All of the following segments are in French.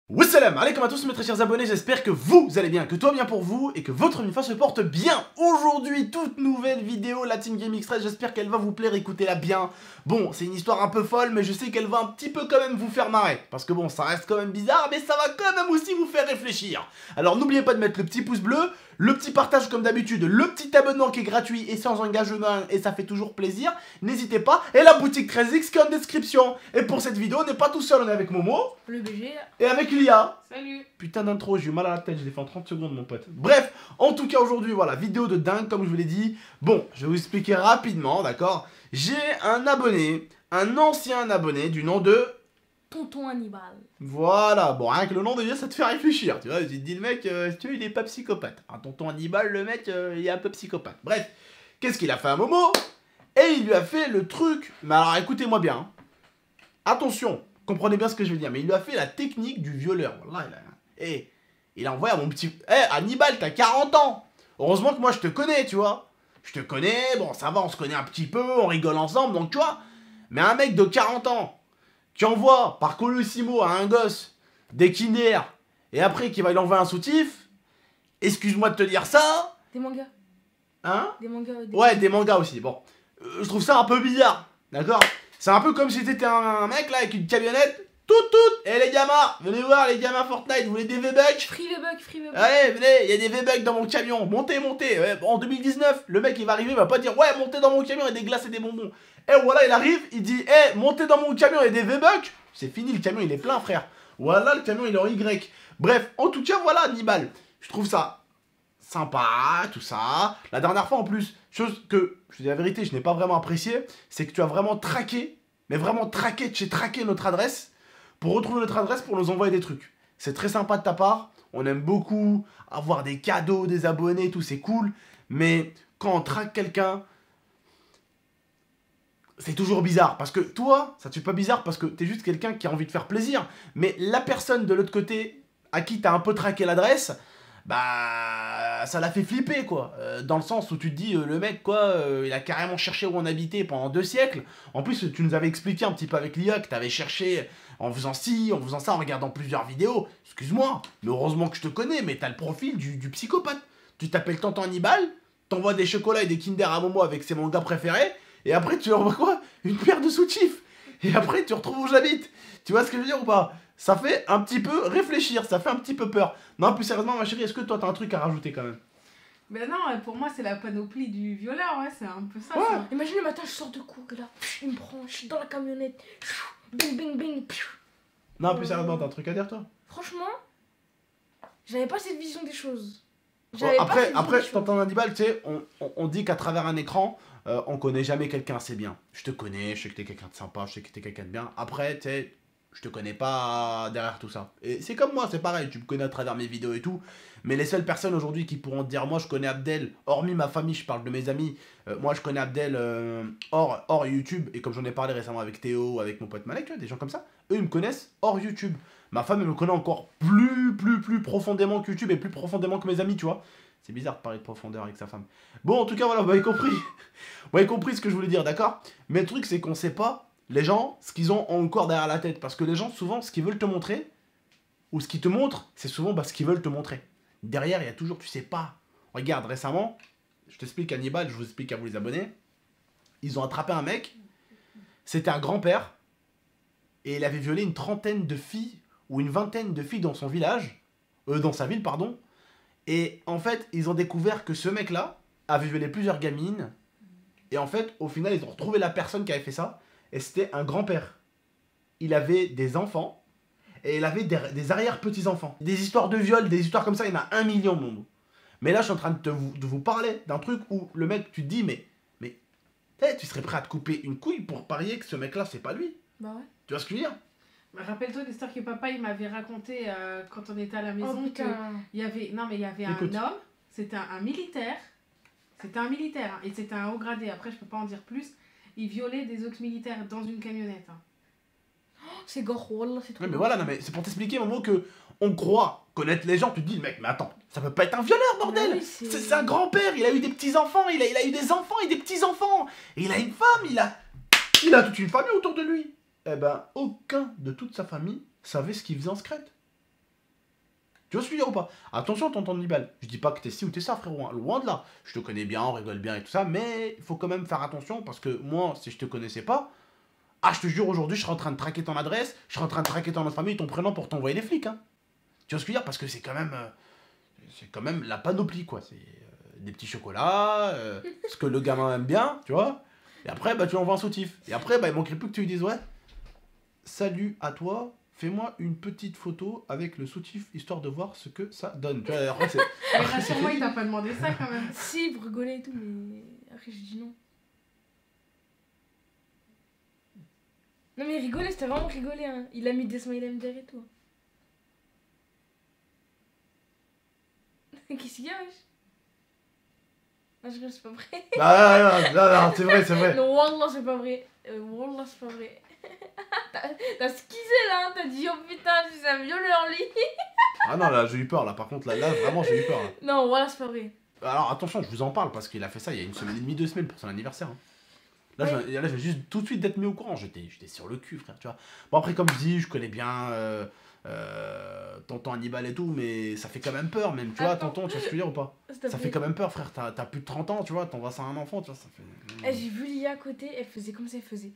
Wassalam alaikum à tous mes très chers abonnés, j'espère que vous allez bien, que tout va bien pour vous et que votre Mifa se porte bien. Aujourd'hui, toute nouvelle vidéo, la Team Game X13, j'espère qu'elle va vous plaire, écoutez-la bien. Bon, c'est une histoire un peu folle, mais je sais qu'elle va un petit peu quand même vous faire marrer. Parce que bon, ça reste quand même bizarre, mais ça va quand même aussi vous faire réfléchir. Alors n'oubliez pas de mettre le petit pouce bleu, le petit partage comme d'habitude, le petit abonnement qui est gratuit et sans engagement et ça fait toujours plaisir. N'hésitez pas, et la boutique 13X qui est en description. Et pour cette vidéo, on n'est pas tout seul, on est avec Momo. Le BG. Et avec Lia. Salut. Putain d'intro, j'ai eu mal à la tête, je l'ai fait en 30 secondes mon pote. Bref, en tout cas aujourd'hui, voilà, vidéo de dingue comme je vous l'ai dit. Bon, je vais vous expliquer rapidement, d'accord. J'ai un abonné, un ancien abonné du nom de... Tonton Hannibal. Voilà, bon rien que le nom déjà ça te fait réfléchir, tu vois, j'ai dit le mec, si tu veux, il est pas psychopathe. Un tonton Hannibal, le mec, il est un peu psychopathe. Bref, qu'est-ce qu'il a fait à Momo? Et il lui a fait le truc, mais alors écoutez-moi bien, hein. Attention, comprenez bien ce que je veux dire, mais il lui a fait la technique du violeur. Voilà, il a envoyé à mon petit... Hannibal, t'as 40 ans. Heureusement que moi je te connais, tu vois. Je te connais, bon ça va, on se connaît un petit peu, on rigole ensemble, donc tu vois. Mais un mec de 40 ans, qui envoie par Colosimo à un gosse des Kinder, et après qui va lui envoyer un soutif, excuse-moi de te dire ça. Des mangas. Hein? Des mangas. Ouais, des mangas aussi, bon. Je trouve ça un peu bizarre, d'accord? C'est un peu comme si t'étais un mec là avec une camionnette, tout. Et les gamins, venez voir les gamins Fortnite, vous voulez des V-Bucks? Free V-Bucks, free V-Bucks. Allez, venez, il y a des V-Bucks dans mon camion, montez. Ouais, bon, en 2019, le mec il va arriver, il va pas dire ouais, montez dans mon camion, il y a des glaces et des bonbons. Et voilà, il arrive, il dit montez dans mon camion, il y a des V-Bucks. C'est fini, le camion il est plein, frère. Voilà, le camion il est en Y. Bref, en tout cas, voilà, Hannibal. Je trouve ça sympa, tout ça. La dernière fois en plus, chose que, je te dis la vérité, je n'ai pas vraiment apprécié, c'est que tu as vraiment traqué, mais vraiment traqué, tu as traqué notre adresse pour retrouver notre adresse pour nous envoyer des trucs. C'est très sympa de ta part, on aime beaucoup avoir des cadeaux, des abonnés, tout, c'est cool, mais quand on traque quelqu'un, c'est toujours bizarre, parce que toi, ça te fait pas bizarre parce que t'es juste quelqu'un qui a envie de faire plaisir, mais la personne de l'autre côté à qui t'as un peu traqué l'adresse, bah ça l'a fait flipper quoi, dans le sens où tu te dis le mec quoi, il a carrément cherché où on habitait pendant 2 siècles. En plus tu nous avais expliqué un petit peu avec l'IA que t'avais cherché en faisant ci, en faisant ça, en regardant plusieurs vidéos. Excuse-moi, mais heureusement que je te connais, mais t'as le profil du psychopathe. Tu t'appelles Tonton Hannibal, t'envoies des chocolats et des Kinder à Momo avec ses mangas préférés, et après tu leur envoies quoi? Une paire de soutifs. Et après tu retrouves où j'habite. Tu vois ce que je veux dire ou pas? Ça fait un petit peu réfléchir, ça fait un petit peu peur. Non, plus sérieusement, ma chérie, est-ce que toi, t'as un truc à rajouter quand même? Ben non, pour moi, c'est la panoplie du violeur, ouais, c'est un peu ça. Ouais. Ça. Imagine le matin, je sors de cours, et là, il me prend, je suis dans la camionnette. Bing, bing, bing. Non, plus sérieusement, t'as un truc à dire, toi? Franchement, j'avais pas cette vision des choses. Bon, après, je t'entends Hannibal, tu sais, on dit qu'à travers un écran, on connaît jamais quelqu'un assez bien. Je te connais, je sais que t'es quelqu'un de sympa, je sais que t'es quelqu'un de bien. Après, tu sais, je te connais pas derrière tout ça. Et c'est comme moi, c'est pareil, tu me connais à travers mes vidéos et tout. Mais les seules personnes aujourd'hui qui pourront te dire, moi je connais Abdel, hormis ma famille, je parle de mes amis, moi je connais Abdel hors YouTube, et comme j'en ai parlé récemment avec Théo, avec mon pote Malek, tu vois, des gens comme ça, eux ils me connaissent hors YouTube. Ma femme elle me connaît encore plus profondément que YouTube et plus profondément que mes amis, tu vois. C'est bizarre de parler de profondeur avec sa femme. Bon, en tout cas, voilà, vous avez compris. Vous avez compris ce que je voulais dire, d'accord? Mais le truc, c'est qu'on sait pas, les gens, ce qu'ils ont encore derrière la tête. Parce que les gens, souvent, ce qu'ils veulent te montrer, ou ce qu'ils te montrent, c'est souvent ce qu'ils veulent te montrer. Derrière, il y a toujours, tu sais pas. Regarde, récemment, je t'explique Hannibal, je vous explique à vous les abonnés. Ils ont attrapé un mec, c'était un grand-père, et il avait violé une trentaine de filles, ou une vingtaine de filles dans son village, dans sa ville, pardon. Et en fait, ils ont découvert que ce mec-là avait violé plusieurs gamines. Et en fait, au final, ils ont retrouvé la personne qui avait fait ça. Et c'était un grand-père. Il avait des enfants. Et il avait des arrière-petits-enfants. Des histoires de viol, des histoires comme ça, il y en a 1 million, mon mot. Mais là, je suis en train de vous parler d'un truc où le mec, tu te dis, mais tu serais prêt à te couper une couille pour parier que ce mec-là, c'est pas lui. Bah ouais. Tu vois ce que je veux dire? Bah, rappelle-toi l'histoire que papa il m'avait raconté quand on était à la maison. Oh putain. Il y avait Écoute. un homme, c'était un militaire. C'était un militaire, hein, et c'était un haut gradé. Après, je peux pas en dire plus. Il violait des autres militaires dans une camionnette. Hein. C'est gore, wallah, c'est trop. Ouais, mais voilà, non, mais c'est pour t'expliquer, Momo, que on croit connaître les gens. Tu te dis, mec, mais attends, ça peut pas être un violeur, bordel! Bah oui, C'est un grand-père, il a eu des petits-enfants, il a eu des enfants et des petits-enfants. Et il a une femme, il a toute une famille autour de lui. Eh ben, aucun de toute sa famille savait ce qu'il faisait en secret. Tu vois ce que je veux dire ou pas? Attention, tonton Hannibal. Je dis pas que t'es ci ou t'es ça, frérot. Hein. Loin de là. Je te connais bien, on rigole bien et tout ça, mais il faut quand même faire attention parce que moi, si je te connaissais pas, ah, je te jure, aujourd'hui, je serais en train de traquer ton adresse, je serais en train de traquer ton nom de famille, ton prénom pour t'envoyer les flics. Hein. Tu vois ce que je veux dire? Parce que c'est quand même la panoplie, quoi. C'est des petits chocolats, ce que le gamin aime bien, tu vois. Et après, bah, tu envoies un soutif. Et après, bah, il manquerait plus que tu lui dises, ouais, salut à toi. Fais-moi une petite photo avec le soutif, histoire de voir ce que ça donne. Tu vois, après, c'est... Mais rassure-moi, il t'a pas demandé ça quand même. Si, pour rigoler et tout, mais après j'ai dit non. Non mais rigoler, c'était vraiment rigoler, hein. Il a mis des smileys MDR et tout. Qu'est-ce qu'il y a, wesh? Non, je rigole, c'est pas vrai. Non, c'est vrai, c'est vrai. Non, Wallah, c'est pas vrai. Wallah, c'est pas vrai. T'as skisé là, hein. T'as dit oh putain, je suis un violeur, lui. Ah non, là, j'ai eu peur, là. Par contre, là vraiment, j'ai eu peur. Là. Non, Wallah, c'est pas vrai. Alors, attention, je vous en parle, parce qu'il a fait ça il y a 1 semaine et demie, 2 semaines pour son anniversaire. Hein. Là, Ouais. je viens juste tout de suite d'être mis au courant. J'étais sur le cul, frère, tu vois. Bon, après, comme je dis, je connais bien tonton Hannibal et tout, mais ça fait quand même peur, même, tu vois, Attends. tonton, tu vois ce que je veux dire ou pas? S'il te Ça plaît. fait quand même peur, frère. T'as plus de 30 ans, tu vois, t'envoies ça à un enfant, tu vois, ça fait... Eh, j'ai vu Lia à côté, elle faisait comme ça, elle faisait.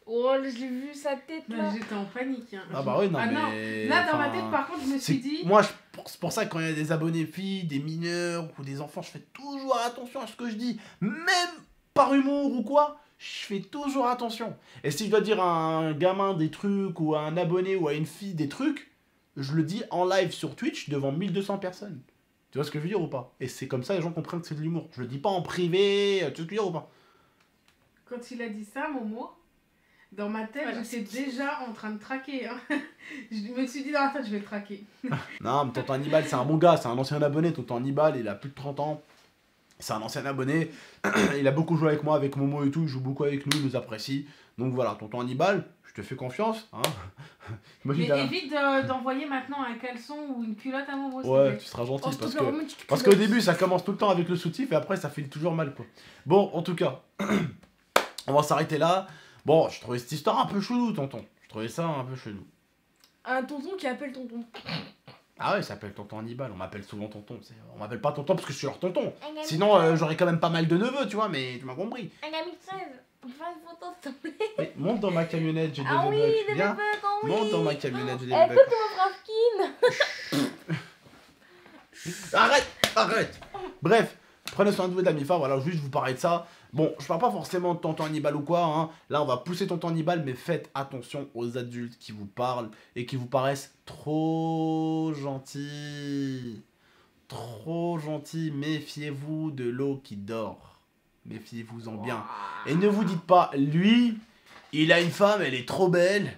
Oh, je l'ai vu sa tête là. Mais j'étais en panique. Hein. Ah bah oui, non, Ah non, mais... là dans ma enfin, tête, par contre, je me suis c'est- dit. Moi, c'est pour ça que quand il y a des abonnés filles, des mineurs ou des enfants, je fais toujours attention à ce que je dis. Même par humour ou quoi, je fais toujours attention. Et si je dois dire à un gamin des trucs ou à un abonné ou à une fille des trucs, je le dis en live sur Twitch devant 1200 personnes. Tu vois ce que je veux dire ou pas? Et c'est comme ça les gens comprennent que c'est de l'humour. Je le dis pas en privé, tu vois ce que je veux dire ou pas? Quand il a dit ça, Momo, dans ma tête, Voilà, j'étais déjà en train de traquer. Hein. Je me suis dit dans la tête, je vais le traquer. Non, mais tonton Hannibal, c'est un bon gars, c'est un ancien abonné. Tonton Hannibal, il a plus de 30 ans. C'est un ancien abonné. Il a beaucoup joué avec moi, avec Momo et tout. Il joue beaucoup avec nous, il nous apprécie. Donc voilà, tonton Hannibal, je te fais confiance. Hein. Mais Imagine, t'as- évite d'envoyer maintenant un caleçon ou une culotte à Momo. s'il te Ouais, plaît. tu seras gentil Oh, s'il te parce plaît, que. vraiment, tu te Parce culottes. qu'au début, ça commence tout le temps avec le soutif et après, ça fait toujours mal, quoi. Bon, en tout cas, on va s'arrêter là. Bon, je trouvais cette histoire un peu chelou, tonton. Je trouvais ça un peu chelou. Un tonton qui appelle tonton. Ah ouais, il s'appelle tonton Hannibal. On m'appelle souvent tonton. On m'appelle pas tonton parce que je suis leur tonton. Un ami Sinon, j'aurais quand même pas mal de neveux, tu vois, mais tu m'as compris. Un ami de 13. On peut faire une photo, s'il te plaît. Mais monte dans ma camionnette, j'ai des Ah oui, V-Bucks. des Viens, bébés, quand oui. monte dans ma camionnette, j'ai des Écoute V-Bucks. mon frère Kin. Arrête. Bref, prenez soin de vous, Damifa. Voilà, juste vous parler de ça. Bon, je parle pas forcément de tonton Hannibal ou quoi. Hein. Là, on va pousser tonton Hannibal, mais faites attention aux adultes qui vous parlent et qui vous paraissent trop gentils. Trop gentils. Méfiez-vous de l'eau qui dort. Méfiez-vous-en bien. Et ne vous dites pas, lui, il a une femme, elle est trop belle.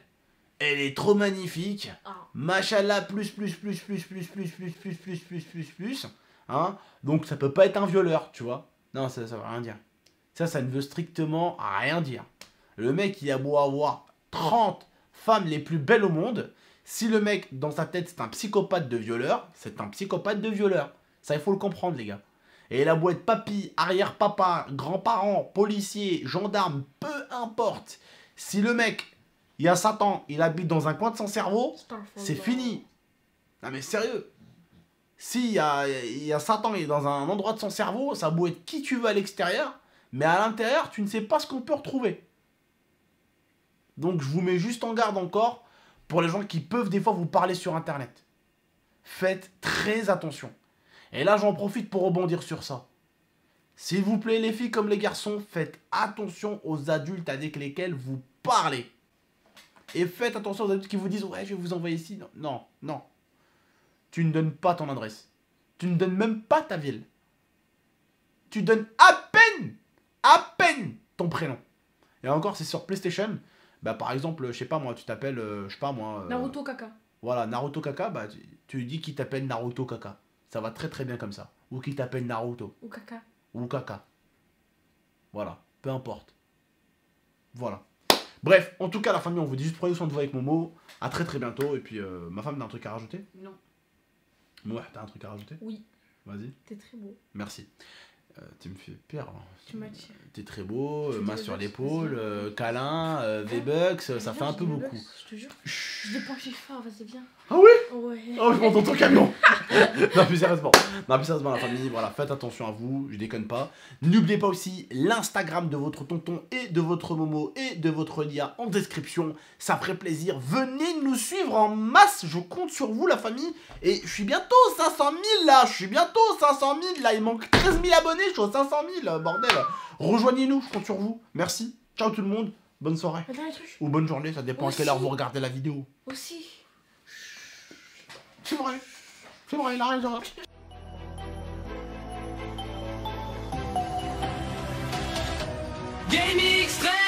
Elle est trop magnifique. Ah. Machallah, plus. Hein? Donc ça peut pas être un violeur, tu vois. Non, ça veut rien dire. Ça ne veut strictement rien dire. Le mec, il a beau avoir 30 femmes les plus belles au monde. Si le mec, dans sa tête, c'est un psychopathe de violeur, c'est un psychopathe de violeur. Ça, il faut le comprendre, les gars. Et il a beau être papy, arrière-papa, grand-parent, policier, gendarme, peu importe. Si le mec, il a Satan, il habite dans un coin de son cerveau, c'est fini. Non mais sérieux. Si il y a Satan, il est dans un endroit de son cerveau, ça a beau être qui tu veux à l'extérieur, mais à l'intérieur, tu ne sais pas ce qu'on peut retrouver. Donc je vous mets juste en garde encore pour les gens qui peuvent des fois vous parler sur internet. Faites très attention. Et là, j'en profite pour rebondir sur ça. S'il vous plaît, les filles comme les garçons, faites attention aux adultes avec lesquels vous parlez. Et faites attention aux adultes qui vous disent « Ouais, je vais vous envoyer ici. » Non. Tu ne donnes pas ton adresse. Tu ne donnes même pas ta ville. Tu donnes à peine ton prénom. Et encore, c'est sur PlayStation. Bah, par exemple, je sais pas moi, tu t'appelles, je sais pas moi... Naruto Kaka. Voilà, Naruto Kaka, bah, tu dis qu'il t'appelle Naruto Kaka. Ça va très très bien comme ça. Ou qu'il t'appelle Naruto. Ou Kaka. Ou Kaka. Voilà, peu importe. Voilà. Bref, en tout cas, la famille, on vous dit juste prenez soin de vous avec Momo. À très très bientôt. Et puis, ma femme, t'as un truc à rajouter? Non. Ouais, t'as un truc à rajouter? Oui, Vas-y. t'es très beau. Merci. Tu me fais peur. Tu m'attires. T'es très beau, Tu main veux sur Bucks, l'épaule, vas-y. câlin, V-Bucks, ça fait un peu beaucoup. Je te jure. Je dépense fort, vas-y, viens. Ah oui? Ouais. Oh, je monte dans ton camion. Non, plus sérieusement. Non, plus sérieusement, la famille, voilà, faites attention à vous, je déconne pas. N'oubliez pas aussi l'Instagram de votre tonton et de votre Momo et de votre Lia en description. Ça ferait plaisir. Venez nous suivre en masse. Je compte sur vous, la famille. Et je suis bientôt 500 000 là. Je suis bientôt 500 000 là. Il manque 13 000 abonnés. Je suis aux 500 000, bordel. Rejoignez-nous, je compte sur vous. Merci. Ciao tout le monde. Bonne soirée. Un dernier truc. Ou bonne journée, ça dépend à quelle heure Aussi. vous regardez la vidéo. Aussi. C'est vrai. C'est vrai, il a raison. Gaming Extreme